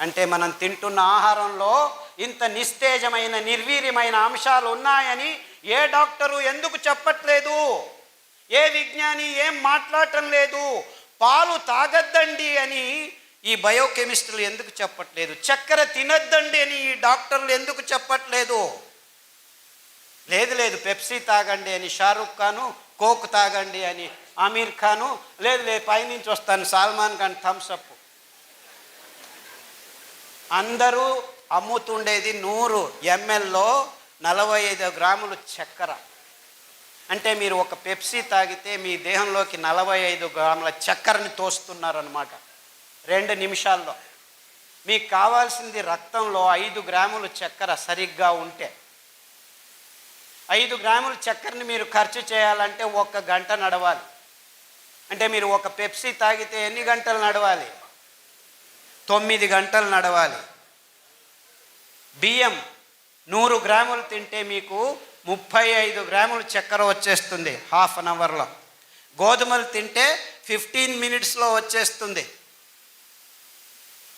అంటే మనం తింటున్న ఆహారంలో ఇంత నిస్తేజమైన నిర్వీర్యమైన అంశాలు ఉన్నాయని ఏ డాక్టరు ఎందుకు చెప్పట్లేదు? ఏ విజ్ఞాని ఏం మాట్లాడటం లేదు? పాలు తాగద్దండి అని ఈ బయోకెమిస్టులు ఎందుకు చెప్పట్లేదు? చక్కెర తినద్దండి అని ఈ డాక్టర్లు ఎందుకు చెప్పట్లేదు? లేదు పెప్సీ తాగండి అని షారూఖ్ ఖాను, కోక్ తాగండి అని ఆమీర్ ఖాను, లేదు పైనుంచి వస్తాను సల్మాన్ ఖాన్ థమ్స్అప్. అందరూ అమ్ముతుండేది 100 mlలో 45 గ్రాములు చక్కెర. అంటే మీరు ఒక పెప్సీ తాగితే మీ దేహంలోకి 45 గ్రాముల చక్కెరని తోస్తున్నారనమాట 2 నిమిషాల్లో. మీకు కావాల్సింది రక్తంలో 5 గ్రాములు చక్కెర సరిగ్గా ఉంటే. 5 గ్రాముల చక్కెరని మీరు ఖర్చు చేయాలంటే 1 గంట నడవాలి. అంటే మీరు ఒక పెప్సీ తాగితే ఎన్ని గంటలు నడవాలి? 9 గంటలు నడవాలి. బియ్యం 100 గ్రాములు తింటే మీకు 35 గ్రాములు చక్కెర వచ్చేస్తుంది హాఫ్ అన్ అవర్లో. గోధుమలు తింటే 15 మినిట్స్లో వచ్చేస్తుంది.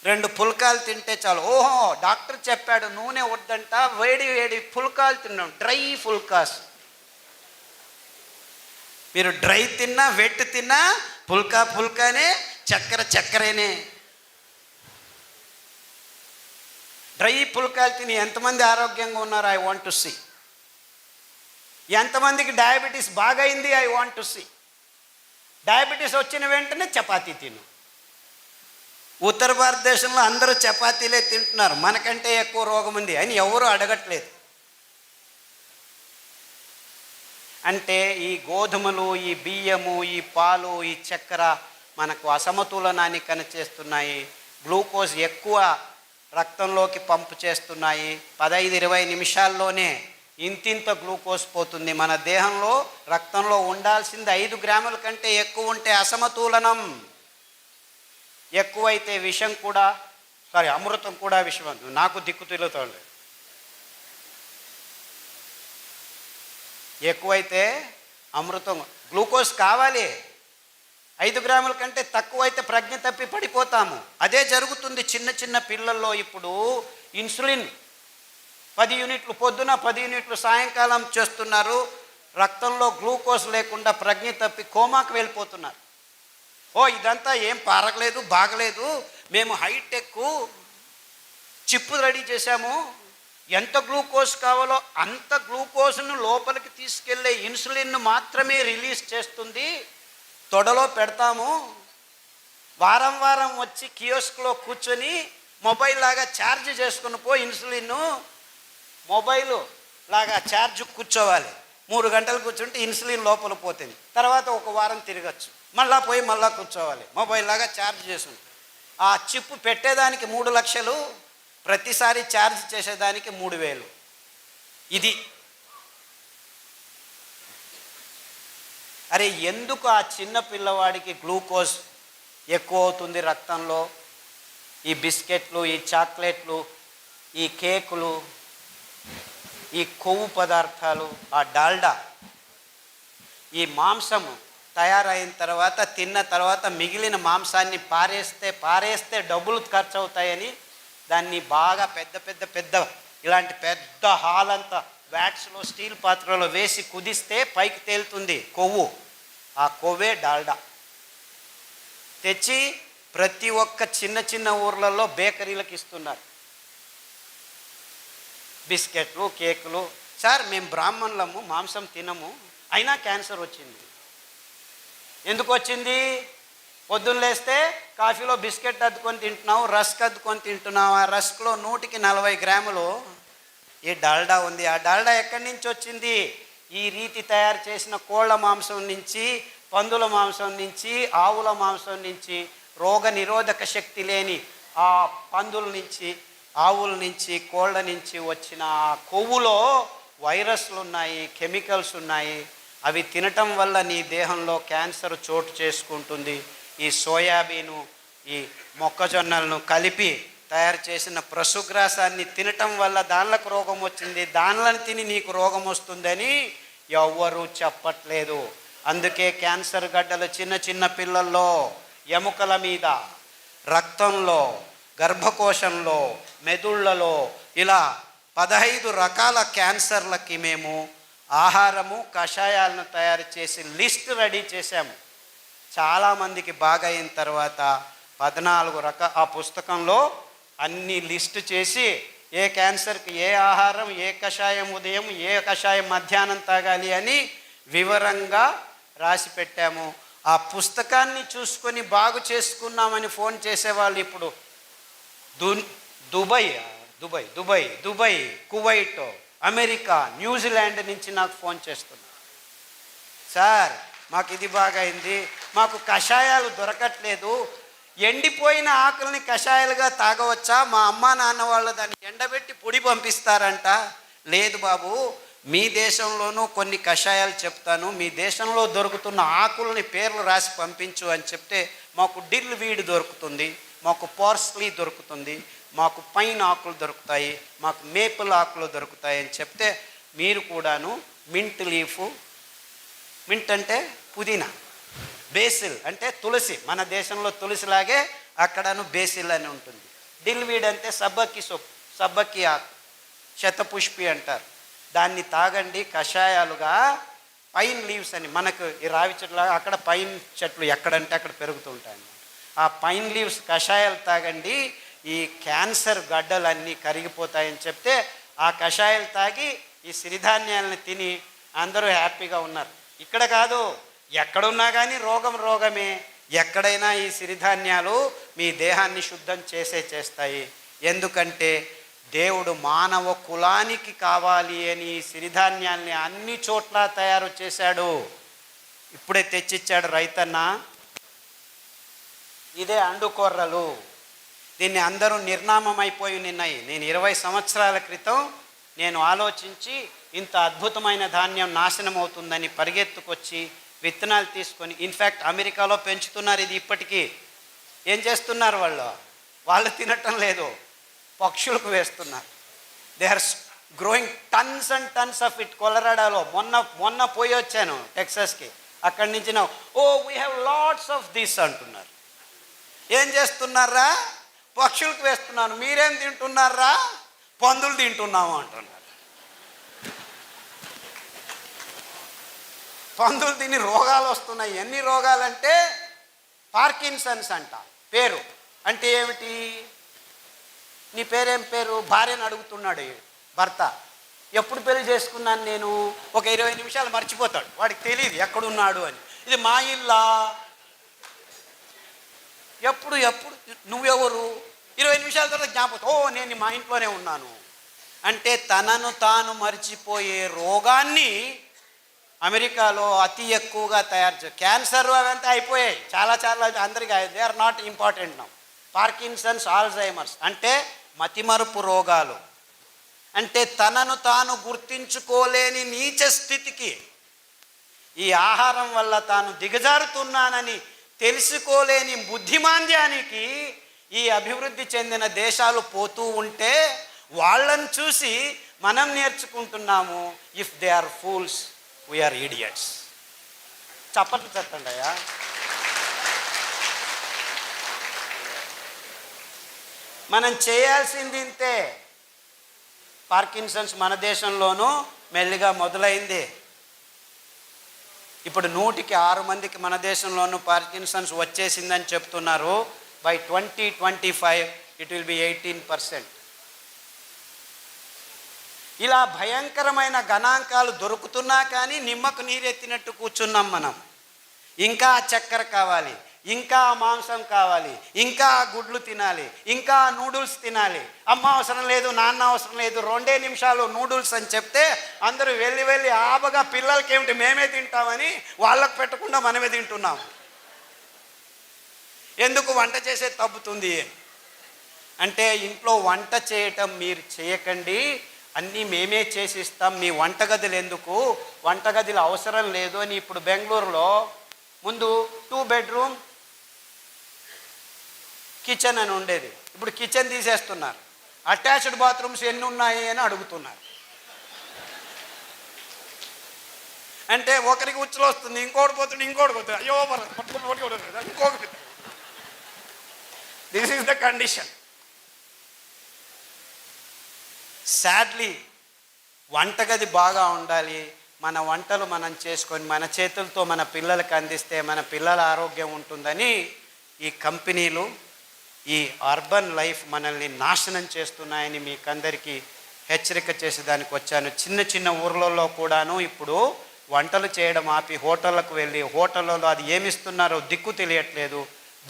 2 పుల్కాలు తింటే చాలు. ఓహో, డాక్టర్ చెప్పాడు నూనె వద్దంట, వేడి పుల్కాలు తిన్నాం, డ్రై పుల్కాస్. మీరు డ్రై తిన్నా వెట్ తిన్నా పుల్కానే, చక్కెరేనే. డ్రై పుల్కాలు తిని ఎంతమంది ఆరోగ్యంగా ఉన్నారు? I want to see. ఎంతమందికి డయాబెటీస్ బాగైంది? I want to see. Diabetes వచ్చిన వెంటనే చపాతీ తిను. ఉత్తర భారతదేశంలో అందరూ చపాతీలే తింటున్నారు, మనకంటే ఎక్కువ రోగం ఉంది అని ఎవరూ అడగట్లేదు. అంటే ఈ గోధుమలు, ఈ బియ్యము, ఈ పాలు, ఈ చక్కెర మనకు అసమతులనాన్ని కనిచేస్తున్నాయి. గ్లూకోజ్ ఎక్కువ రక్తంలోకి పంపు చేస్తున్నాయి. 15-20 నిమిషాల్లోనే ఇంతింత గ్లూకోజ్ పోతుంది. మన దేహంలో రక్తంలో ఉండాల్సింది 5 గ్రాముల కంటే ఎక్కువ ఉంటే అసమతులనం. ఎక్కువైతే విషం కూడా, అమృతం కూడా విషం. నాకు దిక్కు తిరుగుతుంది. ఎక్కువైతే అమృతం, గ్లూకోజ్ కావాలి. 5 గ్రాముల కంటే తక్కువైతే ప్రజ్ఞ తప్పి పడిపోతాము. అదే జరుగుతుంది చిన్న పిల్లల్లో. ఇప్పుడు ఇన్సులిన్ 10 యూనిట్లు పొద్దున, 10 యూనిట్లు సాయంకాలం చేస్తున్నారు. రక్తంలో గ్లూకోజ్ లేకుండా ప్రజ్ఞ తప్పి కోమాకు వెళ్ళిపోతున్నారు. ఇదంతా ఏం పారగలేదు, బాగలేదు, మేము హైటెక్ చిప్పు రెడీ చేశాము, ఎంత గ్లూకోజ్ కావాలో అంత గ్లూకోజ్ను లోపలికి తీసుకెళ్లే ఇన్సులిన్ను మాత్రమే రిలీజ్ చేస్తుంది, తొడలో పెడతాము, వారం వచ్చి కియోస్క్లో కూర్చొని మొబైల్ లాగా ఛార్జ్ చేసుకుని ఇన్సులిన్ మొబైల్ లాగా ఛార్జ్ కూర్చోవాలి. 3 గంటలు కూర్చుంటే ఇన్సులిన్ లోపల పోతుంది. తర్వాత 1 వారం తిరగచ్చు, మళ్ళా కూర్చోవాలి, మొబైల్ లాగా ఛార్జ్ చేసుకుని. ఆ చిప్పు పెట్టేదానికి 3 లక్షలు, ప్రతిసారి ఛార్జ్ చేసేదానికి 3000. ఇది అరే ఎందుకు ఆ చిన్న పిల్లవాడికి గ్లూకోజ్ ఎక్కువ అవుతుంది రక్తంలో? ఈ బిస్కెట్లు, ఈ చాక్లెట్లు, ఈ కేకులు, ఈ కొవ్వు పదార్థాలు, ఆ డాల్డా, ఈ మాంసము తయారైన తర్వాత తిన్న తర్వాత మిగిలిన మాంసాన్ని పారేస్తే డబ్బులు ఖర్చు అవుతాయని దాన్ని బాగా పెద్ద ఇలాంటి పెద్ద హాల్ అంతా వ్యాట్స్లో స్టీల్ పాత్రలో వేసి కుదిస్తే పైకి తేలుతుంది కొవ్వు. ఆ కొవ్వే డాల్డా. తెచ్చి ప్రతి ఒక్క చిన్న ఊర్లలో బేకరీలకు ఇస్తున్నారు. బిస్కెట్లు, కేకులు. సార్ మేము బ్రాహ్మణులము, మాంసం తినము, అయినా క్యాన్సర్ వచ్చింది. ఎందుకు వచ్చింది? పొద్దున్న లేస్తే కాఫీలో బిస్కెట్ అద్దుకొని తింటున్నావు, రస్క్ అద్దుకొని తింటున్నావు. ఆ రస్క్లో 100కి 40 గ్రాములు ఈ డాల్డా ఉంది. ఆ డాల్డా ఎక్కడి నుంచి వచ్చింది? ఈ రీతి తయారు చేసిన కోళ్ళ మాంసం నుంచి, పందుల మాంసం నుంచి, ఆవుల మాంసం నుంచి, రోగ నిరోధక శక్తి లేని ఆ పందుల నుంచి, ఆవుల నుంచి, కోళ్ళ నుంచి వచ్చిన ఆ కొవ్వులో వైరస్లు ఉన్నాయి, కెమికల్స్ ఉన్నాయి. అవి తినటం వల్ల నీ దేహంలో క్యాన్సర్ చోటు చేసుకుంటుంది. ఈ సోయాబీను, ఈ మొక్కజొన్నలను కలిపి తయారు చేసిన పశుగ్రాసాన్ని తినటం వల్ల దానిలకు రోగం వచ్చింది. దానిలను తిని నీకు రోగం వస్తుందని ఎవ్వరూ చెప్పట్లేదు. అందుకే క్యాన్సర్ గడ్డలు చిన్న పిల్లల్లో ఎముకల మీద, రక్తంలో, గర్భకోశంలో, మెదుళ్లలో ఇలా 15 రకాల క్యాన్సర్లకి మేము ఆహారము, కషాయాలను తయారు చేసి లిస్ట్ రెడీ చేశాము. చాలామందికి బాగా అయిన తర్వాత 14 ఆ పుస్తకంలో అన్ని లిస్టు చేసి ఏ క్యాన్సర్కి ఏ ఆహారం, ఏ కషాయం ఉదయం, ఏ కషాయం మధ్యాహ్నం తాగాలి అని వివరంగా రాసి పెట్టాము. ఆ పుస్తకాన్ని చూసుకొని బాగు చేసుకున్నామని ఫోన్ చేసేవాళ్ళు ఇప్పుడు దుబాయ్, కువైట్, అమెరికా, న్యూజిలాండ్ నుంచి నాకు ఫోన్ చేస్తున్నారు. సార్ మాకు ఇది బాగా అయింది, మాకు కషాయాలు దొరకట్లేదు, ఎండిపోయిన ఆకుల్ని కషాయాలుగా తాగవచ్చా? మా అమ్మా నాన్న వాళ్ళు దాన్ని ఎండబెట్టి పొడి పంపిస్తారంట. లేదు బాబు, మీ దేశంలోనూ కొన్ని కషాయాలు చెప్తాను, మీ దేశంలో దొరుకుతున్న ఆకుల్ని పేర్లు రాసి పంపించు అని చెప్తే మాకు డిల్ వీడ్ దొరుకుతుంది, మాకు పార్స్లీ దొరుకుతుంది, మాకు పైన్ ఆకులు దొరుకుతాయి, మాకు మేపుల్ ఆకులు దొరుకుతాయి అని చెప్తే మీరు కూడాను మింట్ లీఫు, మింట్ అంటే పుదీనా, బేసిల్ అంటే తులసి, మన దేశంలో తులసిలాగే అక్కడను బేసిల్ అని ఉంటుంది. డిల్వీడ్ అంటే సబ్బకి ఆకు, శతపుష్పి అంటారు. దాన్ని తాగండి కషాయాలుగా. పైన్ లీవ్స్ అని మనకు ఈ రావి చెట్లు, అక్కడ పైన్ చెట్లు ఎక్కడంటే అక్కడ పెరుగుతుంటాయి అన్నమాట. ఆ పైన్ లీవ్స్ కషాయాలు తాగండి, ఈ క్యాన్సర్ గడ్డలన్నీ కరిగిపోతాయని చెప్తే ఆ కషాయాలు తాగి ఈ సిరిధాన్యాలను తిని అందరూ హ్యాపీగా ఉన్నారు. ఇక్కడ కాదు, ఎక్కడున్నా కానీ రోగమే. ఎక్కడైనా ఈ సిరిధాన్యాలు మీ దేహాన్ని శుద్ధం చేస్తాయి. ఎందుకంటే దేవుడు మానవ కులానికి కావాలి అని ఈ సిరిధాన్యాల్ని అన్ని చోట్ల తయారు చేశాడు. ఇప్పుడే తెచ్చిచ్చాడు రైతన్న. ఇదే అండుకొర్రలు. దీన్ని అందరూ నిర్నామం అయిపోయి ఉన్నాయి. నేను 20 సంవత్సరాల క్రితం నేను ఆలోచించి ఇంత అద్భుతమైన ధాన్యం నాశనం అవుతుందని పరిగెత్తుకొచ్చి విత్తనాలు తీసుకొని, ఇన్ఫ్యాక్ట్ అమెరికాలో పెంచుతున్నారు ఇది ఇప్పటికీ. ఏం చేస్తున్నారు వాళ్ళు తినటం లేదు, పక్షులకు వేస్తున్నారు. They are growing tons and tons of it. కొలరాడాలో మొన్న పోయి వచ్చాను టెక్సాస్కి. అక్కడి నుంచి we have lots of this అంటున్నారు. ఏం చేస్తున్నారా? పక్షులకు వేస్తున్నాను. మీరేం తింటున్నారా? పందులు తింటున్నాము అంటున్నారు. పందులు తిని రోగాలు వస్తున్నాయి. ఎన్ని రోగాలంటే పార్కిన్సన్స్ అంట పేరు. అంటే ఏమిటి? నీ పేరేం పేరు? భార్యను అడుగుతున్నాడు భర్త. ఎప్పుడు పెళ్లి చేసుకున్నాను నేను? ఒక 20 నిమిషాలు మర్చిపోతాడు, వాడికి తెలియదు ఎక్కడున్నాడు అని. ఇది మా ఇల్లా? ఎప్పుడు నువ్వెవరు? 20 నిమిషాల తర్వాత జ్ఞాపకం, నేను మా ఇంట్లోనే ఉన్నాను అంటే తనను తాను మర్చిపోయే రోగాన్ని అమెరికాలో అతి ఎక్కువగా తయారు చేస్తారు. క్యాన్సర్ అవంతా అయిపోయాయి, చాలా అందరికీ. They are not important now. Parkinson's, Alzheimer's అంటే మతిమరుపు రోగాలు. అంటే తనను తాను గుర్తించుకోలేని నీచ స్థితికి, ఈ ఆహారం వల్ల తాను దిగజారుతున్నానని తెలుసుకోలేని బుద్ధిమాంద్యానికి ఈ అభివృద్ధి చెందిన దేశాలు పోతూ ఉంటే వాళ్ళని చూసి మనం నేర్చుకుంటున్నాము. If they are fools, we are idiots. చప్పట్లు చెప్పండి అయ్యా. మనం చేయాల్సింది ఇంతే. పార్కిన్సన్స్ మన దేశంలోనూ మెల్లిగా మొదలైంది. ఇప్పుడు 100కి 6 మందికి మన దేశంలోనూ పార్కిన్సన్స్ వచ్చేసిందని చెప్తున్నారు. By 2025 it will be 18%. ఇలా భయంకరమైన గణాంకాలు దొరుకుతున్నా కానీ నిమ్మకు నీరెత్తినట్టు కూర్చున్నాం మనం. ఇంకా చక్కెర కావాలి, ఇంకా మాంసం కావాలి, ఇంకా గుడ్లు తినాలి, ఇంకా నూడిల్స్ తినాలి. అమ్మ అవసరం లేదు, నాన్న అవసరం లేదు, 2 నిమిషాలు నూడిల్స్ అని చెప్తే అందరూ వెళ్ళి ఆబగా పిల్లలకి ఏమిటి మేమే తింటామని వాళ్ళకు పెట్టకుండా మనమే తింటున్నాం. ఎందుకు? వంట చేసే తప్పుతుంది అంటే ఇంట్లో వంట చేయటం మీరు చేయకండి, అన్నీ మేమే చేసిస్తాం, మీ వంటగదులు ఎందుకు, వంటగదులు అవసరం లేదు అని. ఇప్పుడు బెంగళూరులో ముందు 2 బెడ్రూమ్ కిచెన్ అని ఉండేది, ఇప్పుడు కిచెన్ తీసేస్తున్నారు. అటాచ్డ్ బాత్రూమ్స్ ఎన్ని ఉన్నాయి అని అడుగుతున్నారు. అంటే ఒకరికి ఉచ్చులు వస్తుంది, ఇంకోటి పోతుంది, అయ్యో ఇంకొకటి. This is the condition. Sadly వంటగది బాగా ఉండాలి. మన వంటలు మనం చేసుకొని మన చేతులతో మన పిల్లలకు అందిస్తే మన పిల్లల ఆరోగ్యం ఉంటుందని ఈ కంపెనీలు, ఈ అర్బన్ లైఫ్ మనల్ని నాశనం చేస్తున్నాయని మీకందరికీ హెచ్చరిక చేసేదానికి వచ్చాను. చిన్న చిన్న ఊర్లలో కూడాను ఇప్పుడు వంటలు చేయడం ఆపి హోటళ్ళకు వెళ్ళి హోటళ్ళలో అది ఏమిస్తున్నారో దిక్కు తెలియట్లేదు,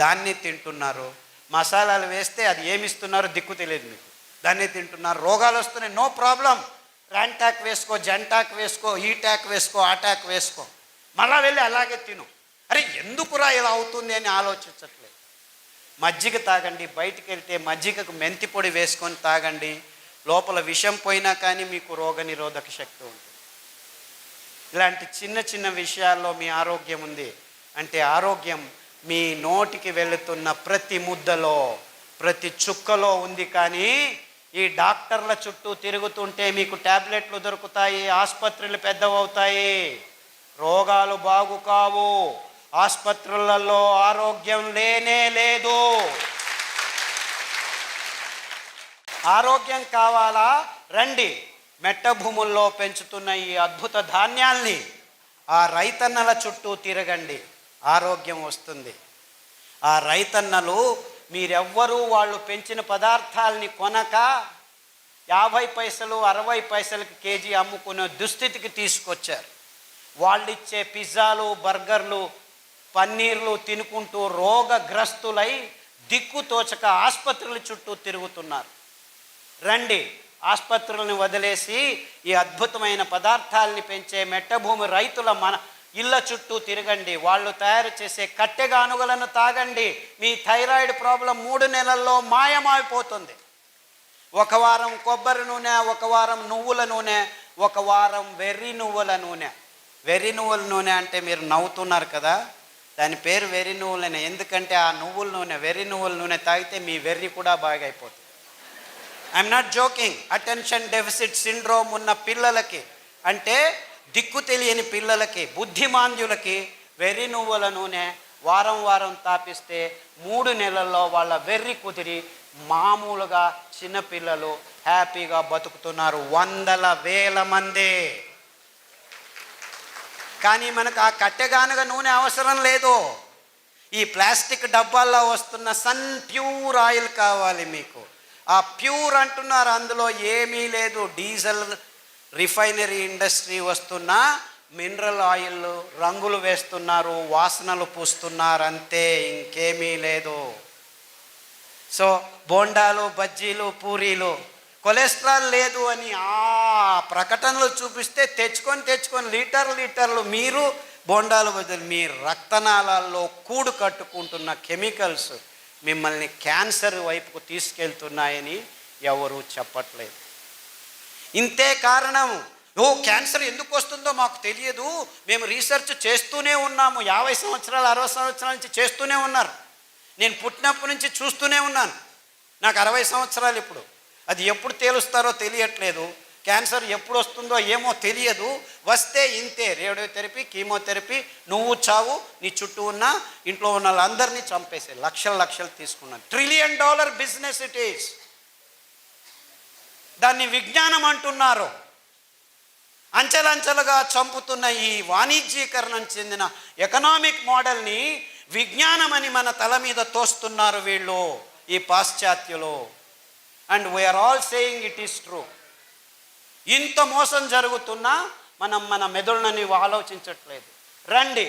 దాన్ని తింటున్నారు. మసాలాలు వేస్తే అది ఏమిస్తున్నారో దిక్కు తెలియదు మీకు, దాన్ని తింటున్నారు. రోగాలు వస్తున్నాయి, నో ప్రాబ్లం, ర్యాంటాక్ వేసుకో, జంటాక్ వేసుకో, ఈ ట్యాక్ వేసుకో, ఆ ట్యాక్ వేసుకో, మళ్ళా వెళ్ళి అలాగే తిను. అరే ఎందుకురా ఇలా అవుతుంది అని ఆలోచించట్లేదు. మజ్జిగ తాగండి, బయటికి వెళ్తే మజ్జిగకు మెంతి పొడి వేసుకొని తాగండి, లోపల విషం పోయినా కానీ మీకు రోగనిరోధక శక్తి ఉంటుంది. ఇలాంటి చిన్న చిన్న విషయాల్లో మీ ఆరోగ్యం ఉంది అంటే ఆరోగ్యం మీ నోటికి వెళుతున్న ప్రతి ముద్దలో ప్రతి చుక్కలో ఉంది. కానీ ఈ డాక్టర్ల చుట్టూ తిరుగుతుంటే మీకు ట్యాబ్లెట్లు దొరుకుతాయి, ఆసుపత్రులు పెద్దవవుతాయి, రోగాలు బాగు కావు, ఆసుపత్రులలో ఆరోగ్యం లేనే లేదు. ఆరోగ్యం కావాలా? రండి, మెట్ట భూముల్లో పెంచుతున్న ఈ అద్భుత ధాన్యాల్ని ఆ రైతన్నల చుట్టూ తిరగండి, ఆరోగ్యం వస్తుంది. ఆ రైతన్నలు మీరెవ్వరూ వాళ్ళు పెంచిన పదార్థాలని కొనక 50 పైసలు 60 పైసలకి కేజీ అమ్ముకునే దుస్థితికి తీసుకొచ్చారు. వాళ్ళిచ్చే పిజ్జాలు, బర్గర్లు, పన్నీర్లు తినుకుంటూ రోగగ్రస్తులై దిక్కుతోచక ఆసుపత్రుల చుట్టూ తిరుగుతున్నారు. రండి, ఆసుపత్రులను వదిలేసి ఈ అద్భుతమైన పదార్థాలని పెంచే మెట్టభూమి రైతుల మన ఇళ్ళ చుట్టూ తిరగండి, వాళ్ళు తయారు చేసే కట్టెగానుగలను తాగండి. మీ థైరాయిడ్ ప్రాబ్లం 3 నెలల్లో మాయమైపోతుంది. ఒక వారం కొబ్బరి నూనె, ఒక వారం నువ్వుల నూనె, ఒక వారం వెర్రి నువ్వుల నూనె. వెర్రి నువ్వుల నూనె అంటే మీరు నవ్వుతున్నారు కదా, దాని పేరు వెర్రి నువ్వులనే. ఎందుకంటే ఆ నువ్వుల నూనె, వెర్రి నువ్వుల నూనె తాగితే మీ వెర్రి కూడా బాగా అయిపోతుంది. I'm not joking. Attention deficit syndrome ఉన్న పిల్లలకి, అంటే దిక్కు తెలియని పిల్లలకి, బుద్ధిమాంద్యులకి వెర్రి నువ్వుల నూనె వారం వారం తాపిస్తే 3 నెలల్లో వాళ్ళ వెర్రి కుదిరి మామూలుగా చిన్నపిల్లలు హ్యాపీగా బతుకుతున్నారు, వందల వేల మంది. కానీ మనకు ఆ కట్టెగానుగ నూనె అవసరం లేదు. ఈ ప్లాస్టిక్ డబ్బాల్లో వస్తున్న సన్ ప్యూర్ ఆయిల్ కావాలి మీకు. ఆ ప్యూర్ అంటున్నారు, అందులో ఏమీ లేదు. డీజిల్ రిఫైనరీ ఇండస్ట్రీ వస్తున్న మినరల్ ఆయిల్ రంగులు వేస్తున్నారు, వాసనలు పూస్తున్నారు, అంతే, ఇంకేమీ లేదు. సో బోండాలు, బజ్జీలు, పూరీలు కొలెస్ట్రాల్ లేదు అని ఆ ప్రకటనలు చూపిస్తే తెచ్చుకొని లీటర్లు మీరు బోండాలు బదులు మీ రక్తనాళాల్లో కూడు కట్టుకుంటున్న కెమికల్స్ మిమ్మల్ని క్యాన్సర్ వైపుకు తీసుకెళ్తున్నాయని ఎవరూ చెప్పట్లేదు. ఇంతే కారణం. క్యాన్సర్ ఎందుకు వస్తుందో మాకు తెలియదు, మేము రీసెర్చ్ చేస్తూనే ఉన్నాము. 50 సంవత్సరాలు 60 సంవత్సరాల నుంచి చేస్తూనే ఉన్నారు. నేను పుట్టినప్పటి నుంచి చూస్తూనే ఉన్నాను. నాకు 60 సంవత్సరాలు ఇప్పుడు. అది ఎప్పుడు తేలుస్తారో తెలియట్లేదు. క్యాన్సర్ ఎప్పుడు వస్తుందో ఏమో తెలియదు. వస్తే ఇంతే, రేడియోథెరపీ, కీమోథెరపీ, నువ్వు చావు, నీ చుట్టూ ఉన్న ఇంట్లో ఉన్న వాళ్ళందరినీ చంపేసే లక్షలు తీసుకున్నాను. $1 ట్రిలియన్ బిజినెస్ ఇట్ ఈస్. దాన్ని విజ్ఞానం అంటున్నారు. అంచెలంచెలుగా చంపుతున్న ఈ వాణిజ్యీకరణం చెందిన ఎకనామిక్ మోడల్ని విజ్ఞానం అని మన తల మీద తోస్తున్నారు వీళ్ళు, ఈ పాశ్చాత్యులు. And we are all saying it is true. ఇంత మోసం జరుగుతున్నా మనం మన మెదడుని ఆలోచించట్లేదు. రండి,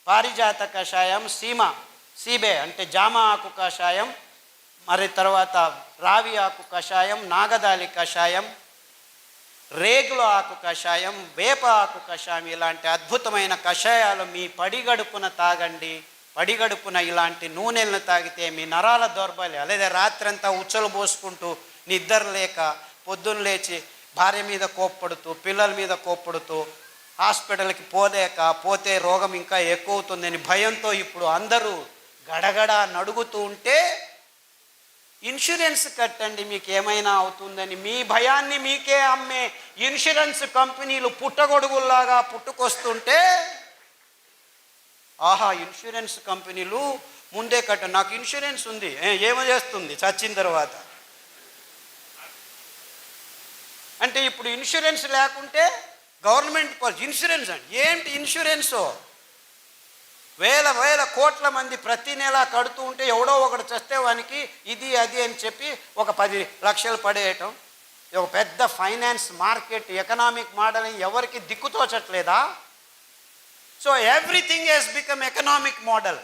పారిజాత కషాయం, సీబే అంటే జామ ఆకు కషాయం, మరి తర్వాత రావి ఆకు కషాయం, నాగదాలి కషాయం, రేగుల ఆకు కషాయం, వేప ఆకు కషాయం, ఇలాంటి అద్భుతమైన కషాయాలు మీ పడిగడుపున తాగండి. పడిగడుపున ఇలాంటి నూనెలను తాగితే మీ నరాల దౌర్బల్యం, లేదా రాత్రంతా ఉచ్చలు పోసుకుంటూ నిద్ర లేక పొద్దున్న లేచి భార్య మీద కోప్పడుతూ పిల్లల మీద కోప్పడుతూ హాస్పిటల్కి పోతే రోగం ఇంకా ఎక్కువ అవుతుందని భయంతో ఇప్పుడు అందరూ గడగడ నడుగుతూ ఉంటే ఇన్సూరెన్స్ కట్టండి మీకు ఏమైనా అవుతుందని. మీ భయాన్ని మీకే అమ్మే ఇన్సూరెన్స్ కంపెనీలు పుట్టగొడుగుల్లాగా పుట్టుకొస్తుంటే, ఆహా ఇన్సూరెన్స్ కంపెనీలు ముందే కట్ట, నాకు ఇన్సూరెన్స్ ఉంది, ఏమో చేస్తుంది చచ్చిన తర్వాత. ఇప్పుడు ఇన్సూరెన్స్ లేకుంటే గవర్నమెంట్ ఇన్సూరెన్స్ అండి. ఏంటి ఇన్సూరెన్సు? వేల కోట్ల మంది ప్రతి నెల కడుతూ ఉంటే ఎవడో ఒకడు చస్తే వానికి ఇది అది అని చెప్పి ఒక 10 లక్షలు పడేయటం. ఒక పెద్ద ఫైనాన్స్ మార్కెట్ ఎకనామిక్ మోడల్ ఎవరికి దిక్కుతోచట్లేదా? So everything has become economic model.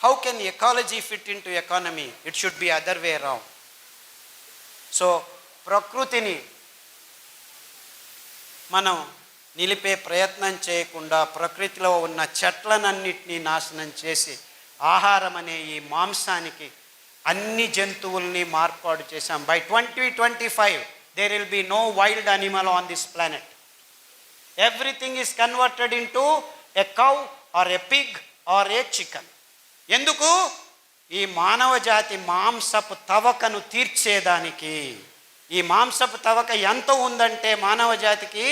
How can ecology fit into economy? It should be other way round. So ప్రకృతిని మనం నిలిపే ప్రయత్నం చేయకుండా ప్రకృతిలో ఉన్న చెట్లనన్నిటినీ నాశనం చేసి ఆహారం అనే ఈ మాంసానికి అన్ని జంతువుల్ని మార్పాటు చేశాం. By 2025 there will be no wild animal on this planet. Everything is converted into a cow or a pig or a chicken. ఎందుకు? ఈ మానవ జాతి మాంసపు తవకను తీర్చేదానికి. ఈ మాంసపు తవక ఎంత ఉందంటే మానవ జాతికి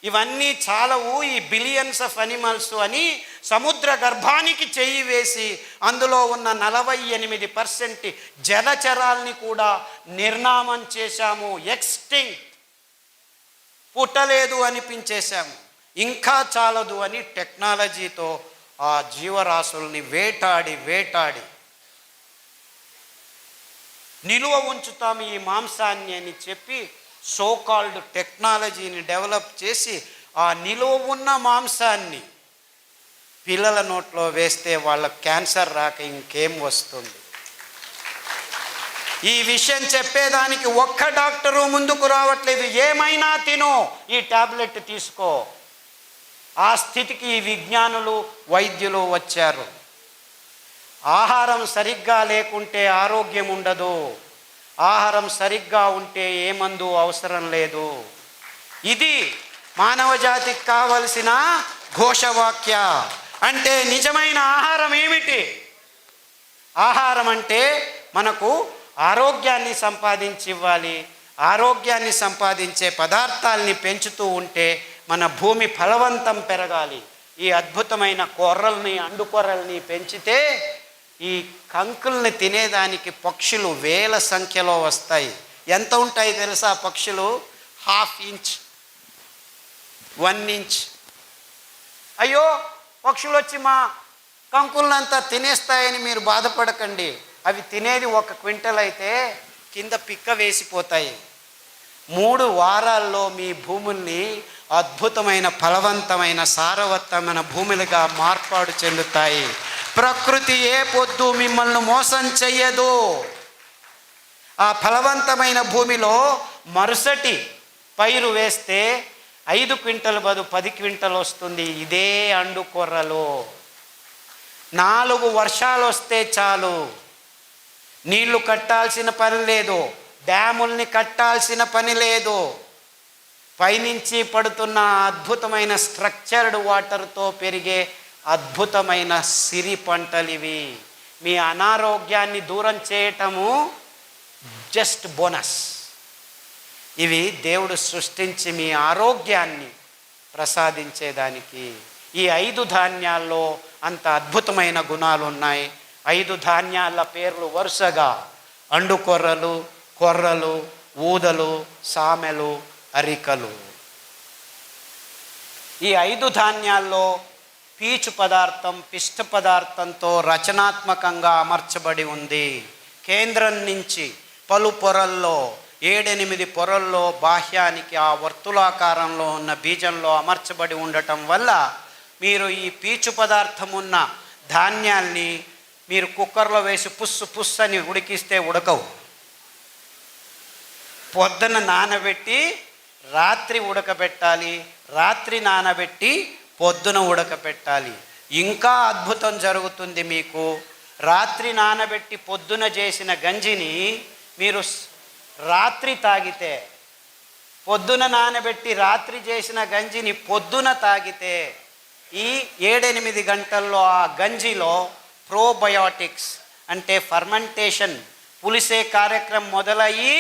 ఇవన్నీ చాలవు, ఈ బిలియన్స్ ఆఫ్ అనిమల్స్ అని సముద్ర గర్భానికి చెయ్యి వేసి అందులో ఉన్న 48% జలచరాల్ని కూడా నిర్నామం చేశాము. ఎక్స్టింక్ట్, పుట్టలేదు అనిపించేశాము. ఇంకా చాలదు అని టెక్నాలజీతో ఆ జీవరాశుల్ని వేటాడి నిలువ ఉంచుతాము ఈ మాంసాన్ని అని చెప్పి సోకాల్డ్ టెక్నాలజీని డెవలప్ చేసి ఆ నిలువ ఉన్న మాంసాన్ని పిల్లల నోట్లో వేస్తే వాళ్ళకి క్యాన్సర్ రాక ఇంకేం వస్తుంది? ఈ విషయం చెప్పేదానికి ఒక్క డాక్టరు ముందుకు రావట్లేదు. ఏమైనా తిను, ఈ టాబ్లెట్ తీసుకో. ఆ స్థితికి ఈ విజ్ఞానులు వైద్యులు వచ్చారు. ఆహారం సరిగ్గా లేకుంటే ఆరోగ్యం ఉండదు, ఆహారం సరిగ్గా ఉంటే ఏ మందు అవసరం లేదు. ఇది మానవ జాతికి కావలసిన ఘోషవాక్య. అంటే నిజమైన ఆహారం ఏమిటి? ఆహారం అంటే మనకు ఆరోగ్యాన్ని సంపాదించి ఇవ్వాలి. ఆరోగ్యాన్ని సంపాదించే పదార్థాలని పెంచుతూ ఉంటే మన భూమి ఫలవంతం పెరగాలి. ఈ అద్భుతమైన కొర్రల్ని, అండుకొర్రల్ని పెంచితే ఈ కంకుల్ని తినేదానికి పక్షులు వేల సంఖ్యలో వస్తాయి. ఎంత ఉంటాయి తెలుసా పక్షులు? 1/2 ఇంచ్, 1 ఇంచ్. అయ్యో పక్షులు వచ్చి మా కంకులనంతా తినేస్తాయని మీరు బాధపడకండి. అవి తినేది 1 క్వింటల్ అయితే కింద పిక్క వేసిపోతాయి. 3 వారాల్లో మీ భూముల్ని అద్భుతమైన ఫలవంతమైన సారవంతమైన భూములుగా మార్పాటు చెందుతాయి. ప్రకృతి ఏ పొద్దు మిమ్మల్ని మోసం చెయ్యదు. ఆ ఫలవంతమైన భూమిలో మరుసటి పైరు వేస్తే 5 క్వింటల్ బదులు 10 క్వింటల్ వస్తుంది. ఇదే అండుకొర్రలు 4 వర్షాలు వస్తే చాలు, నీళ్లు కట్టాల్సిన పని లేదు, డ్యాముల్ని కట్టాల్సిన పని లేదు. పైనుంచి పడుతున్న అద్భుతమైన స్ట్రక్చర్డ్ వాటర్తో పెరిగే అద్భుతమైన సిరి పంటలు ఇవి. మీ అనారోగ్యాన్ని దూరం చేయటము జస్ట్ బోనస్. ఇవి దేవుడు సృష్టించి మీ ఆరోగ్యాన్ని ప్రసాదించేదానికి. ఈ 5 ధాన్యాల్లో అంత అద్భుతమైన గుణాలు ఉన్నాయి. 5 ధాన్యాల పేర్లు వరుసగా అండుకొర్రలు, కొర్రలు, ఊదలు, సామెలు, అరికలు. ఈ 5 ధాన్యాల్లో పీచు పదార్థం పిష్ట పదార్థంతో రచనాత్మకంగా అమర్చబడి ఉంది. కేంద్రం నుంచి పలు పొరల్లో 7-8 పొరల్లో బాహ్యానికి ఆ వర్తులాకారంలో ఉన్న బీజంలో అమర్చబడి ఉండటం వల్ల మీరు ఈ పీచు పదార్థం ఉన్న ధాన్యాల్ని మీరు కుక్కర్లో వేసి పుస్సు అని ఉడికిస్తే ఉడకవు. పొద్దున నానబెట్టి రాత్రి ఉడకబెట్టాలి, రాత్రి నానబెట్టి పొద్దున ఉడకబెట్టాలి. ఇంకా అద్భుతం జరుగుతుంది మీకు. రాత్రి నానబెట్టి పొద్దున చేసిన గంజిని మీరు రాత్రి తాగితే, పొద్దున నానబెట్టి రాత్రి చేసిన గంజిని పొద్దున తాగితే ఈ 7-8 గంటల్లో ఆ గంజిలో ప్రోబయోటిక్స్ అంటే ఫర్మెంటేషన్ పులిసే కార్యక్రమం మొదలయ్యి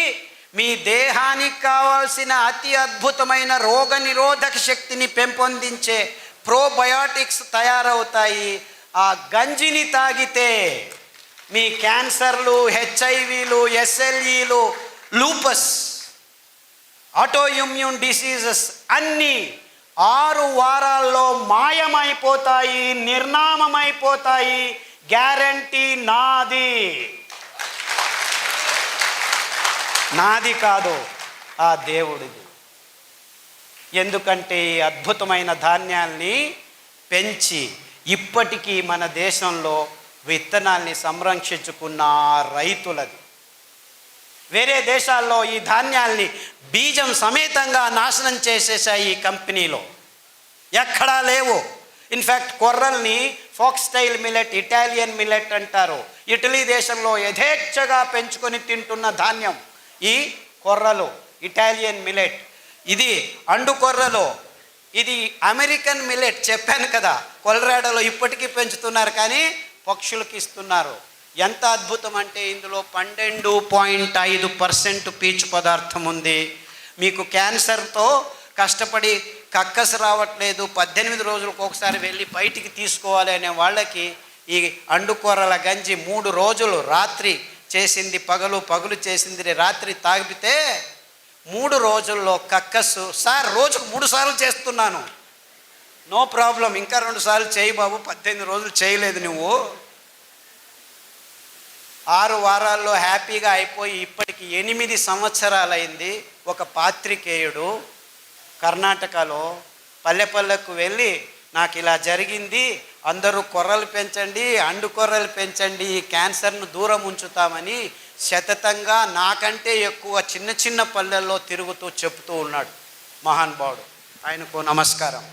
మీ దేహానికి కావాల్సిన అతి అద్భుతమైన రోగ నిరోధక శక్తిని పెంపొందించే ప్రోబయోటిక్స్ తయారవుతాయి. ఆ గంజిని తాగితే మీ క్యాన్సర్లు, హెచ్ఐవీలు, ఎస్ఎల్ఈలు, లూపస్ ఆటోఇమ్యూన్ డిసీజెస్ అన్నీ 6 వారాల్లో మాయమైపోతాయి, నిర్నామమైపోతాయి. గ్యారంటీ నాది, నాది కాదు, ఆ దేవుడిది. ఎందుకంటే ఈ అద్భుతమైన ధాన్యాల్ని పెంచి ఇప్పటికీ మన దేశంలో విత్తనాల్ని సంరక్షించుకున్న రైతులది. వేరే దేశాల్లో ఈ ధాన్యాల్ని బీజం సమేతంగా నాశనం చేసేసాయి ఈ కంపెనీలో, ఎక్కడా లేవు. ఇన్ఫ్యాక్ట్ కొర్రల్ని ఫాక్స్టైల్ మిల్లెట్, ఇటాలియన్ మిల్లెట్ అంటారు. ఇటలీ దేశంలో యథేచ్ఛగా పెంచుకొని తింటున్న ధాన్యం ఈ కొర్రలు, ఇటాలియన్ మిల్లెట్. ఇది అండు కొర్రలు, ఇది అమెరికన్ మిల్లెట్. చెప్పాను కదా, కొలరాడోలో ఇప్పటికీ పెంచుతున్నారు, కానీ పక్షులకి ఇస్తున్నారు. ఎంత అద్భుతం అంటే ఇందులో 12.5% పీచు పదార్థం ఉంది. మీకు క్యాన్సర్తో కష్టపడి కక్కసు రావట్లేదు, 18 రోజులకు ఒకసారి వెళ్ళి బయటికి తీసుకోవాలి అనే వాళ్ళకి ఈ అండుకూరల గంజి 3 రోజులు రాత్రి చేసింది పగలు, పగలు చేసింది రాత్రి తాగితే 3 రోజుల్లో కక్కసు. సార్ రోజుకు 3 సార్లు చేస్తున్నాను, నో ప్రాబ్లం, ఇంకా 2 సార్లు చేయి బాబు, 18 రోజులు చేయలేదు నువ్వు. 6 వారాల్లో హ్యాపీగా అయిపోయి ఇప్పటికి 8 సంవత్సరాలైంది. ఒక పాత్రికేయుడు కర్ణాటకలో పల్లెపల్లెకు వెళ్ళి నాకు ఇలా జరిగింది, అందరూ కొర్రలు పెంచండి, అండు కొర్రలు పెంచండి, ఈ క్యాన్సర్ను దూరం ఉంచుతామని శతతంగా నాకంటే ఎక్కువ చిన్న చిన్న పల్లెల్లో తిరుగుతూ చెప్తూ ఉన్నాడు మహానుభావుడు. ఆయనకు నమస్కారం.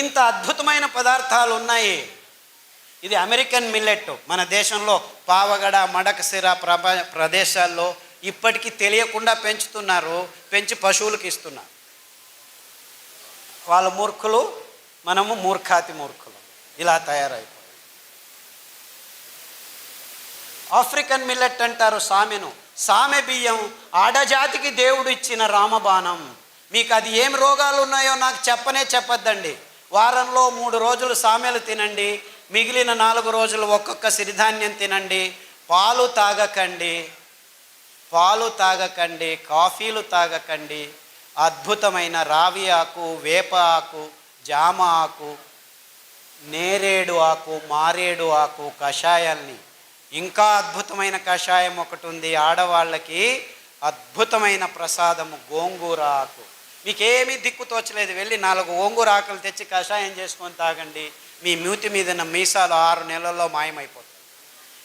ఇంత అద్భుతమైన పదార్థాలు ఉన్నాయి. ఇది అమెరికన్ మిల్లెట్. మన దేశంలో పావగడ, మడకసిర ప్రదేశాల్లో ఇప్పటికీ తెలియకుండా పెంచుతున్నారు, పెంచి పశువులకు ఇస్తున్నారు. వాళ్ళ మూర్ఖులు, మనము మూర్ఖాతి మూర్ఖులు, ఇలా తయారైపోయి. ఆఫ్రికన్ మిల్లెట్ అంటారు సామెను. సామె బియ్యం ఆడజాతికి దేవుడు ఇచ్చిన రామబాణం. మీకు అది ఏం రోగాలు ఉన్నాయో నాకు చెప్పొద్దండి. వారంలో 3 రోజులు సామెలు తినండి, మిగిలిన 4 రోజులు ఒక్కొక్క సిరిధాన్యం తినండి. పాలు తాగకండి, కాఫీలు తాగకండి. అద్భుతమైన రావి ఆకు, వేప ఆకు, జామ ఆకు, నేరేడు ఆకు, మారేడు ఆకు కషాయాల్ని, ఇంకా అద్భుతమైన కషాయం ఒకటి ఉంది ఆడవాళ్ళకి, అద్భుతమైన ప్రసాదము గోంగూర ఆకు. మీకేమీ దిక్కు తోచలేదు, వెళ్ళి 4 గోంగూర ఆకులు తెచ్చి కషాయం చేసుకొని తాగండి. మీ మూతి మీద మీసాలు 6 నెలల్లో మాయమైపోతాయి.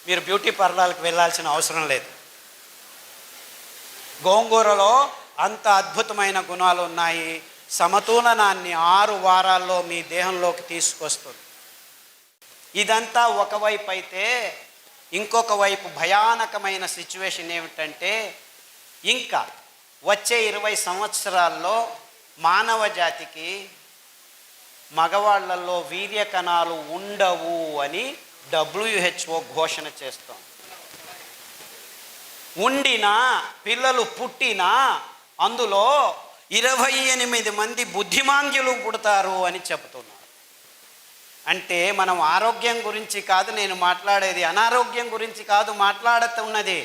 మీరు బ్యూటీ పార్లర్కి వెళ్ళాల్సిన అవసరం లేదు. గోంగూరలో అంత అద్భుతమైన గుణాలు ఉన్నాయి. సమతులనాన్ని 6 వారాల్లో మీ దేహంలోకి తీసుకొస్తుంది. ఇదంతా ఒకవైపు అయితే, ఇంకొక వైపు భయానకమైన సిచ్యువేషన్ ఏమిటంటే, ఇంకా వచ్చే 20 సంవత్సరాల్లో మానవ జాతికి మగవాళ్లలో వీర్య కణాలు ఉండవు అని WHO ఘోషణ చేస్తాం. ఉండినా, పిల్లలు పుట్టినా అందులో 28 మంది బుద్ధిమాంద్యులు పుడతారు అని చెబుతున్నారు. అంటే మనం ఆరోగ్యం గురించి కాదు నేను మాట్లాడేది, అనారోగ్యం గురించి కాదు మాట్లాడుతున్నది.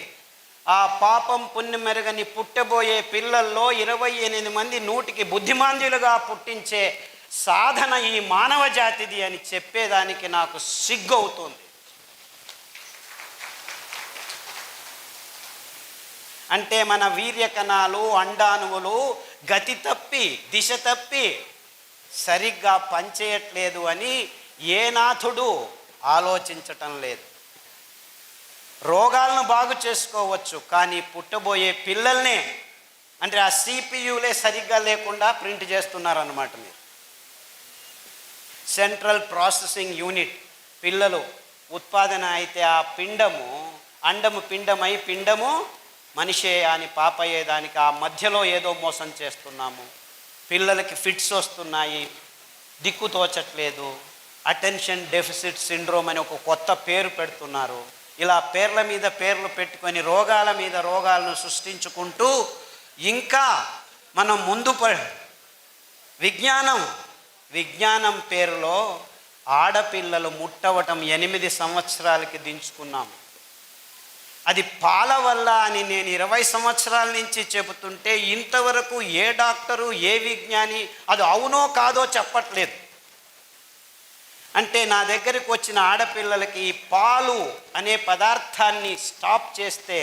ఆ పాపం పుణ్యం మెరుగని పుట్టబోయే పిల్లల్లో 28 మంది 100కి బుద్ధిమాంద్యులుగా పుట్టించే సాధన ఈ మానవ జాతిది అని చెప్పేదానికి నాకు సిగ్గు అవుతుంది. అంటే మన వీర్య కణాలు, అండాణువులు గతి తప్పి, దిశ తప్పి సరిగ్గా పనిచేయట్లేదు అని ఏ నాథుడు ఆలోచించటం లేదు. రోగాలను బాగు చేసుకోవచ్చు, కానీ పుట్టబోయే పిల్లల్ని, అంటే ఆ CPUలే సరిగ్గా లేకుండా ప్రింట్ చేస్తున్నారన్నమాట. మీరు సెంట్రల్ ప్రాసెసింగ్ యూనిట్, పిల్లలు ఉత్పాదన అయితే ఆ పిండము, అండము పిండమై పిండము మనిషే అని పాపయ్యేదానికి ఆ మధ్యలో ఏదో మోసం చేస్తున్నాము. పిల్లలకి ఫిట్స్ వస్తున్నాయి, దిక్కు తోచట్లేదు, అటెన్షన్ డెఫిసిట్ సిండ్రోమ్ అని ఒక కొత్త పేరు పెడుతున్నారు. ఇలా పేర్ల మీద పేర్లు పెట్టుకొని రోగాల మీద రోగాలను సృష్టించుకుంటూ ఇంకా మనం ముందు విజ్ఞానం పేరులో ఆడపిల్లలు ముట్టవటం 8 సంవత్సరాలకి దించుకున్నాము. అది పాల వల్ల అని నేను 20 సంవత్సరాల నుంచి చెబుతుంటే ఇంతవరకు ఏ డాక్టరు ఏ విజ్ఞాని అది అవునో కాదో చెప్పట్లేదు. అంటే నా దగ్గరికి వచ్చిన ఆడపిల్లలకి పాలు అనే పదార్థాన్ని స్టాప్ చేస్తే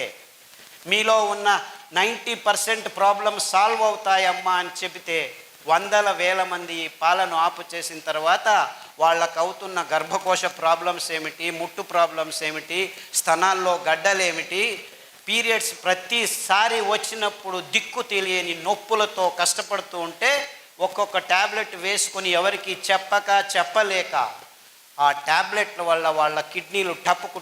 మీలో ఉన్న 90% ప్రాబ్లమ్స్ సాల్వ్ అవుతాయమ్మా అని చెబితే వందల వేల మంది ఈ పాలను ఆపు చేసిన తర్వాత వాళ్ళకు అవుతున్న గర్భకోశ ప్రాబ్లమ్స్ ఏమిటి, ముట్టు ప్రాబ్లమ్స్ ఏమిటి, స్తనాల్లో గడ్డలేమిటి, పీరియడ్స్ ప్రతిసారి వచ్చినప్పుడు దిక్కు తెలియని నొప్పులతో కష్టపడుతూ ఉంటే ఒక్కొక్క ట్యాబ్లెట్ వేసుకొని ఎవరికి చెప్పలేక ఆ ట్యాబ్లెట్ల వల్ల వాళ్ళ కిడ్నీలు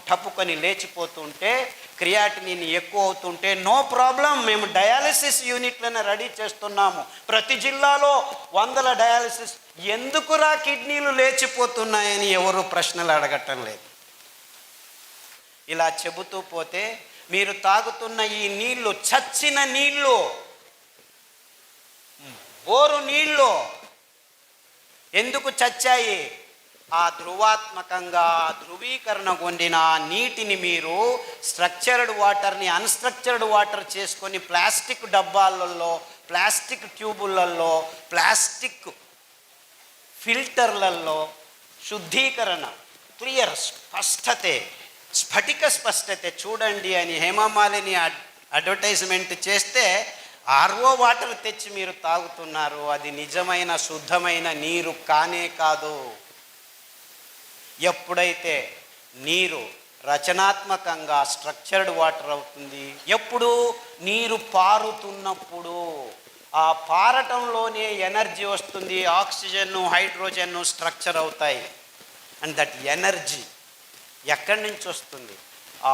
టప్పుకొని లేచిపోతుంటే క్రియాటినిన్ ఎక్కువ అవుతుంటే నో ప్రాబ్లం, మేము డయాలసిస్ యూనిట్లను రెడీ చేస్తున్నాము. ప్రతి జిల్లాలో 100 డయాలసిస్. ఎందుకురా కిడ్నీలు లేచిపోతున్నాయని ఎవరు ప్రశ్నలు అడగటం లేదు. ఇలా చెబుతూ పోతే మీరు తాగుతున్న ఈ నీళ్లు చచ్చిన నీళ్లు, బోరు నీళ్లు ఎందుకు చచ్చాయి? ఆ ధృవాత్మకంగా ధృవీకరణ పొందిన నీటిని మీరు స్ట్రక్చర్డ్ వాటర్ని అన్స్ట్రక్చర్డ్ వాటర్ చేసుకొని ప్లాస్టిక్ డబ్బాలలో, ప్లాస్టిక్ ట్యూబులలో, ప్లాస్టిక్ ఫిల్టర్లలో శుద్ధీకరణ, క్లియర్ స్ఫటిక స్పష్టత చూడండి అని హేమమాలిని అడ్వర్టైజ్మెంట్ చేస్తే ఆర్ఓ వాటర్ తెచ్చి మీరు తాగుతున్నారు. అది నిజమైన శుద్ధమైన నీరు కానే కాదు. ఎప్పుడైతే నీరు రచనాత్మకంగా స్ట్రక్చర్డ్ వాటర్ అవుతుంది, ఎప్పుడు నీరు పారుతున్నప్పుడు, ఆ పారటంలోనే ఎనర్జీ వస్తుంది, ఆక్సిజన్ హైడ్రోజన్ స్ట్రక్చర్ అవుతాయి. అండ్ దట్ ఎనర్జీ ఎక్కడి నుంచి వస్తుంది? ఆ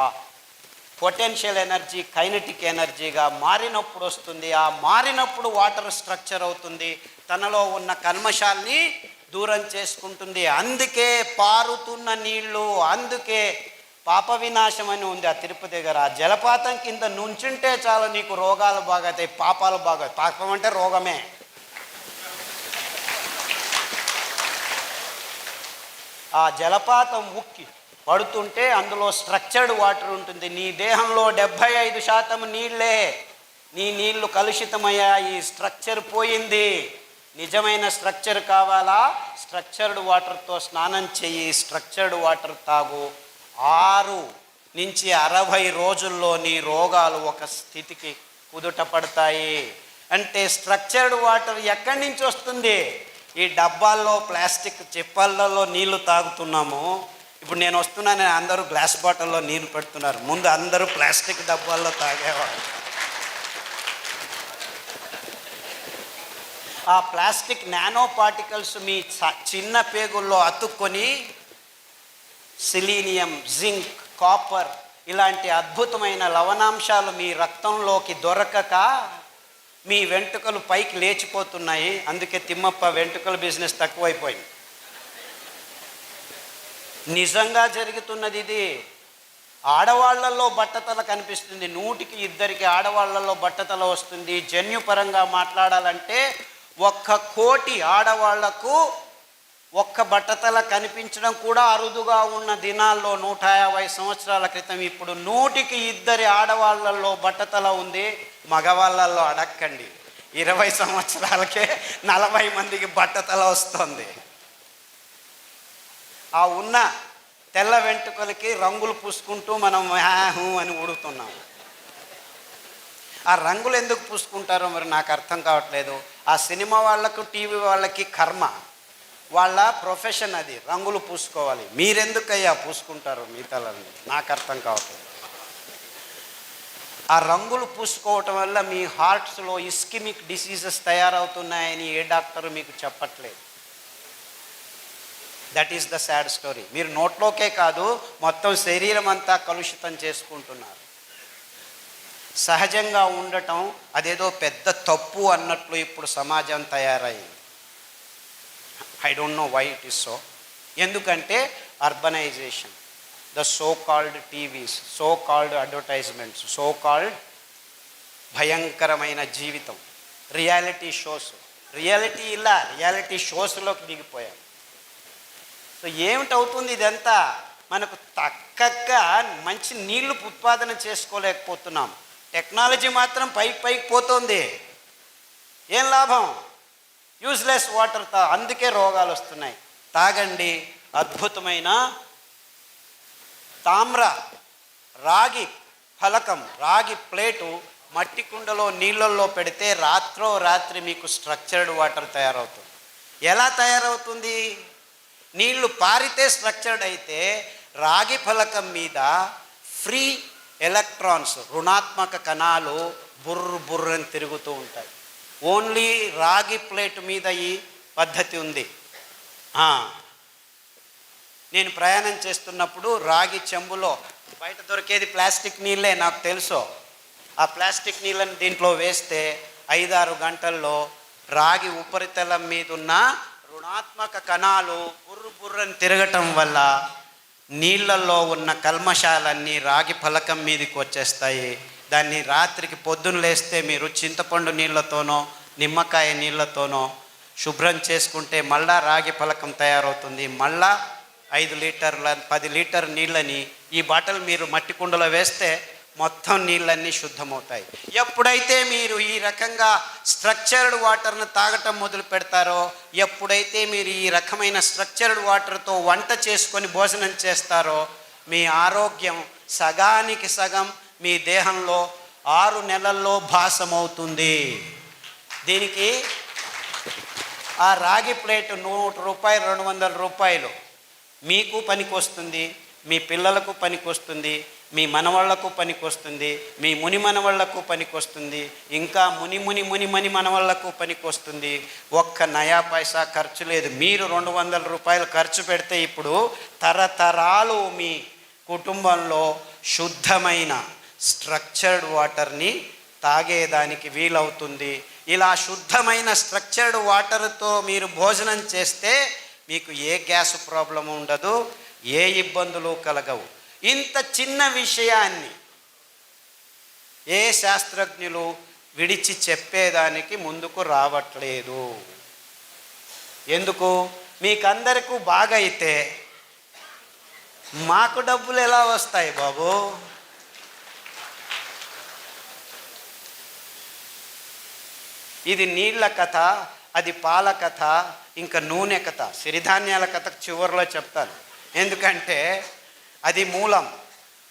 పొటెన్షియల్ ఎనర్జీ కైనెటిక్ ఎనర్జీగా మారినప్పుడు వస్తుంది. ఆ మారినప్పుడు వాటర్ స్ట్రక్చర్ అవుతుంది, తనలో ఉన్న కల్మషాల్ని దూరం చేసుకుంటుంది. అందుకే పారుతున్న నీళ్లు, అందుకే పాప వినాశం అని ఉంది ఆ తిరుపతి దగ్గర. ఆ జలపాతం కింద నుంచుంటే చాలు నీకు రోగాలు బాగవుతాయి, పాపాలు బాగవుతాయి. పాపం అంటే రోగమే. ఆ జలపాతం ఉక్కి పడుతుంటే అందులో స్ట్రక్చర్డ్ వాటర్ ఉంటుంది. నీ దేహంలో 75% నీళ్ళే. నీ నీళ్లు కలుషితమయ్యాయి, స్ట్రక్చర్ పోయింది. నిజమైన స్ట్రక్చర్ కావాలా? స్ట్రక్చర్డ్ వాటర్తో స్నానం చెయ్యి, స్ట్రక్చర్డ్ వాటర్ తాగు. 6 నుంచి 60 రోజుల్లో నీ రోగాలు ఒక స్థితికి కుదుట పడతాయి. అంటే స్ట్రక్చర్డ్ వాటర్ ఎక్కడి నుంచి వస్తుంది? ఈ డబ్బాల్లో ప్లాస్టిక్ చిప్పల్లో నీళ్లు తాగుతున్నాము. ఇప్పుడు నేను వస్తున్నాను, అందరూ గ్లాస్ బాటిల్లో నీళ్ళు పెడుతున్నారు. ముందు అందరూ ప్లాస్టిక్ డబ్బాల్లో తాగేవారు. ఆ ప్లాస్టిక్ నానో పార్టికల్స్ మీ చిన్న పేగుల్లో అతుక్కొని సెలీనియం, జింక్, కాపర్ ఇలాంటి అద్భుతమైన లవణాంశాలు మీ రక్తంలోకి దొరకక మీ వెంట్రుకలు పైకి లేచిపోతున్నాయి. అందుకే తిమ్మప్ప వెంట్రుకల బిజినెస్ తక్కువైపోయింది. నిజంగా జరుగుతున్నది ఇది. ఆడవాళ్లలో బట్టతల కనిపిస్తుంది, 100కి 2 ఆడవాళ్లలో బట్టతల వస్తుంది. జన్యుపరంగా మాట్లాడాలంటే 1 కోటి ఆడవాళ్లకు 1 బట్టతల కనిపించడం కూడా అరుదుగా ఉన్న దినాల్లో 150 సంవత్సరాల క్రితం. ఇప్పుడు 100కి 2 ఆడవాళ్లలో బట్టతల ఉంది. మగవాళ్ళల్లో అడక్కండి, 20 సంవత్సరాలకే 40 మందికి బట్టతల వస్తుంది. ఆ ఉన్న తెల్ల వెంట్రుకలకి రంగులు పూసుకుంటూ మనం హ్యాహూ అని ఉడుతున్నాం. ఆ రంగులు ఎందుకు పూసుకుంటారో మరి నాకు అర్థం కావట్లేదు. ఆ సినిమా వాళ్ళకు, టీవీ వాళ్ళకి కర్మ, వాళ్ళ ప్రొఫెషన్ అది, రంగులు పూసుకోవాలి. మీరెందుకయ్యా పూసుకుంటారు మీ తలని? నాకు అర్థం కావట్లేదు. ఆ రంగులు పూసుకోవటం వల్ల మీ హార్ట్స్లో ఇస్కిమిక్ డిసీజెస్ తయారవుతున్నాయని ఏ డాక్టరు మీకు చెప్పట్లేదు. That is the sad story. మీరు నోట్లోకే కాదు, మొత్తం శరీరం అంతా కలుషితం చేసుకుంటున్నారు. సహజంగా ఉండటం అదేదో పెద్ద తప్పు అన్నట్లు ఇప్పుడు సమాజం తయారైంది. I don't know why it is so. ఎందుకంటే urbanisation, the so called TVs, so called advertisements, so called భయంకరమైన జీవితం, రియాలిటీ షోస్. రియాలిటీ షోస్లోకి దిగిపోయాం. సో ఏమిటవుతుంది ఇదంతా? మనకు తక్కగా మంచి నీళ్లు ఉత్పాదన చేసుకోలేకపోతున్నాం. టెక్నాలజీ మాత్రం పైకి పోతుంది. ఏం లాభం? యూజ్లెస్ వాటర్ అందుకే రోగాలు వస్తున్నాయి. తాగండి. అద్భుతమైన తామ్ర రాగి ఫలకం, రాగి ప్లేటు మట్టి కుండలో నీళ్ళల్లో పెడితే రాత్రి మీకు స్ట్రక్చర్డ్ వాటర్ తయారవుతుంది. ఎలా తయారవుతుంది? నీళ్లు పారితే స్ట్రక్చర్డ్ అయితే రాగి ఫలకం మీద ఫ్రీ ఎలక్ట్రాన్స్, రుణాత్మక కణాలు బుర్రని తిరుగుతూ ఉంటాయి. ఓన్లీ రాగి ప్లేట్ మీద ఈ పద్ధతి ఉంది. నేను ప్రయాణం చేస్తున్నప్పుడు రాగి చెంబులో, బయట దొరికేది ప్లాస్టిక్ నీళ్ళే నాకు తెలుసు, ఆ ప్లాస్టిక్ నీళ్ళని దీంట్లో వేస్తే 5-6 గంటల్లో రాగి ఉపరితలం మీద ఉన్న రుణాత్మక కణాలు బుర్రని తిరగటం వల్ల నీళ్ళల్లో ఉన్న కల్మషాలన్నీ రాగి ఫలకం మీదకి వచ్చేస్తాయి. దాన్ని రాత్రికి పొద్దున్న లేస్తే మీరు చింతపండు నీళ్ళతోనో నిమ్మకాయ నీళ్ళతోనో శుభ్రం చేసుకుంటే మళ్ళా రాగి ఫలకం తయారవుతుంది. మళ్ళా 5 లీటర్ల 10 లీటర్ నీళ్ళని ఈ బాటలు మీరు మట్టి కుండలో వేస్తే మొత్తం నీళ్ళన్నీ శుద్ధమవుతాయి. ఎప్పుడైతే మీరు ఈ రకంగా స్ట్రక్చర్డ్ వాటర్ను తాగటం మొదలు పెడతారో, ఎప్పుడైతే మీరు ఈ రకమైన స్ట్రక్చర్డ్ వాటర్తో వంట చేసుకొని భోజనం చేస్తారో, మీ ఆరోగ్యం సగానికి సగం మీ దేహంలో 6 నెలల్లో భాసమవుతుంది. దీనికి ఆ రాగి ప్లేట్ 100 రూపాయలు 200 రూపాయలు మీకు పనికి వస్తుంది, మీ పిల్లలకు పనికి వస్తుంది, మీ మనవాళ్లకు పనికి వస్తుంది, మీ ముని మనవాళ్లకు పనికి వస్తుంది, ఇంకా ముని మనవాళ్లకు పనికి వస్తుంది. ఒక్క నయా పైసా ఖర్చు లేదు. మీరు 200 రూపాయలు ఖర్చు పెడితే ఇప్పుడు తరతరాలు మీ కుటుంబంలో శుద్ధమైన స్ట్రక్చర్డ్ వాటర్ని తాగేదానికి వీలవుతుంది. ఇలా శుద్ధమైన స్ట్రక్చర్డ్ వాటర్తో మీరు భోజనం చేస్తే మీకు ఏ గ్యాస్ ప్రాబ్లం ఉండదు, ఏ ఇబ్బందులు కలగవు. ఇంత చిన్న విషయాన్ని ఏ శాస్త్రజ్ఞులు విడిచి చెప్పేదానికి ముందుకు రావట్లేదు. ఎందుకు? మీకందరికీ బాగా అయితే మాకు డబ్బులు ఎలా వస్తాయి బాబు? ఇది నీళ్ళ కథ, అది పాల కథ, ఇంకా నూనె కథ, సిరిధాన్యాల కథ చివరిలో చెప్తాను. ఎందుకంటే అది మూలం.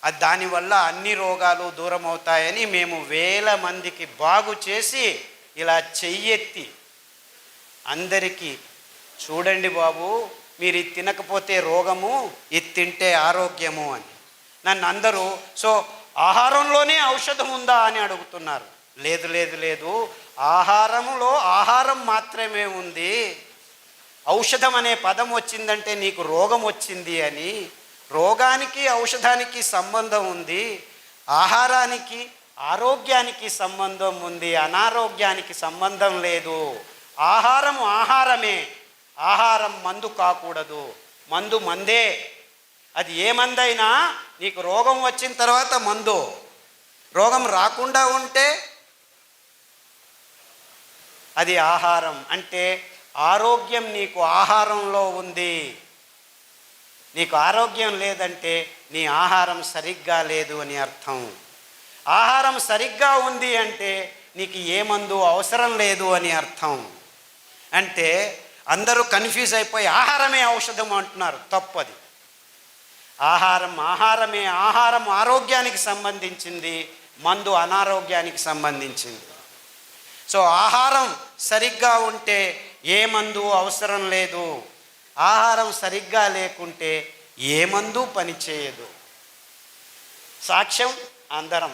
అది దానివల్ల అన్ని రోగాలు దూరం అవుతాయని మేము 1000 మందికి బాగు చేసి ఇలా చెయ్యెత్తి అందరికీ చూడండి బాబు, మీరు ఇది తినకపోతే రోగము, ఇది తింటే ఆరోగ్యము అని. నన్ను అందరూ ఆహారంలోనే ఔషధం ఉందా అని అడుగుతున్నారు. లేదు, ఆహారంలో ఆహారం మాత్రమే ఉంది. ఔషధం అనే పదం వచ్చిందంటే నీకు రోగం వచ్చింది అని. రోగానికి ఔషధానికి సంబంధం ఉంది. ఆహారానికి ఆరోగ్యానికి సంబంధం ఉంది, అనారోగ్యానికి సంబంధం లేదు. ఆహారమే. ఆహారం మందు కాకూడదు. మందు మందే. అది ఏ మందైనా నీకు రోగం వచ్చిన తర్వాత మందు. రోగం రాకుండా ఉంటే అది ఆహారం. అంటే ఆరోగ్యం నీకు ఆహారంలో ఉంది. నీకు ఆరోగ్యం లేదంటే నీ ఆహారం సరిగ్గా లేదు అని అర్థం. ఆహారం సరిగ్గా ఉంది అంటే నీకు ఏ మందు అవసరం లేదు అని అర్థం. అంటే అందరూ కన్ఫ్యూజ్ అయిపోయి ఆహారమే ఔషధం అంటున్నారు. తప్పది. ఆహారమే. ఆహారం ఆరోగ్యానికి సంబంధించింది, మందు అనారోగ్యానికి సంబంధించింది. ఆహారం సరిగ్గా ఉంటే ఏ మందు అవసరం లేదు. ఆహారం సరిగ్గా లేకుంటే ఏ మందు పనిచేయదు. సాక్ష్యం అందరం.